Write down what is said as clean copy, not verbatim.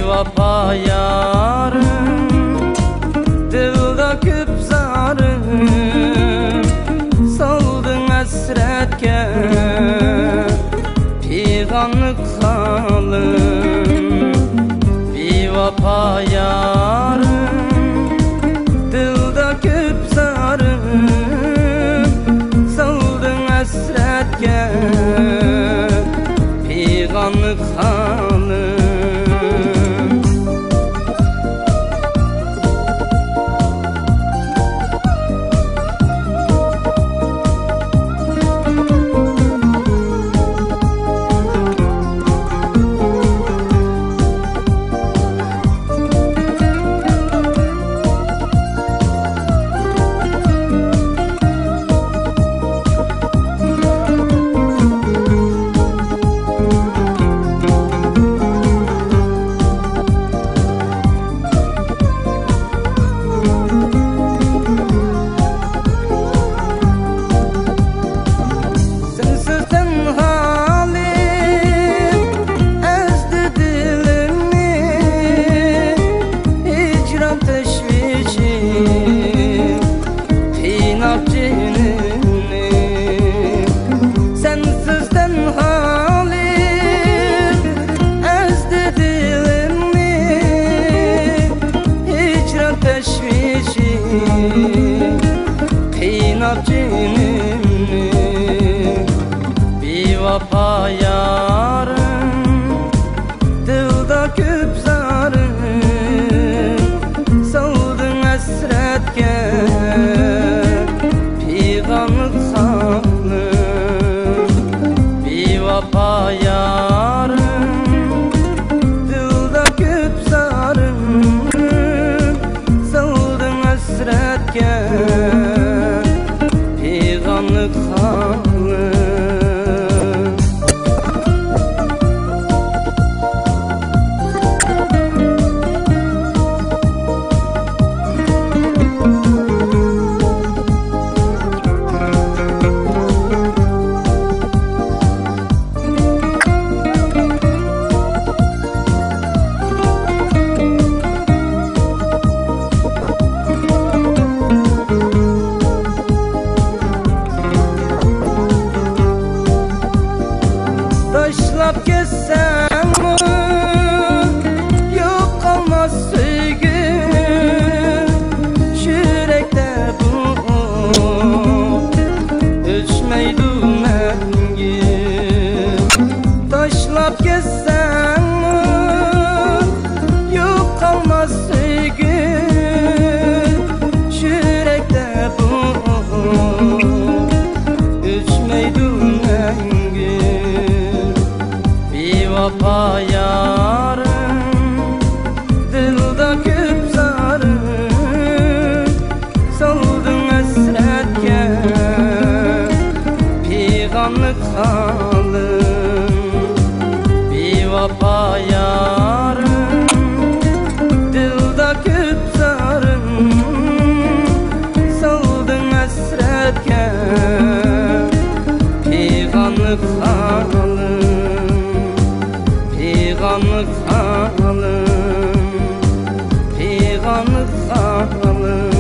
vapa yarım, dilda köp zarım, saldın hasretke peygamlık halım. Bir vapa yarım, dilda köp zarım, saldın hasretke peygamlık halım. Kıynap cinimni, bir vapa yarım, dilda köp zarım, saldın hasretke peygamlık halım. Bir vapa yarım, dilda köp zarım, saldın hasretke peygamlık halım. Taşlap gezsem yok kalmaz sevgi, yürekte bu ölçmeydi mengi. Taşlap gezsem yok kalmaz sevgi, yürekte bu ölçmeydi mengi. Bir vapa yarım, dilda köp zarım, saldın hasretke peygamlık halım. Bir vapa yarım, dilda köp zarım, saldın hasretke peygamlık halım. Peygamlık halım, peygamlık halım.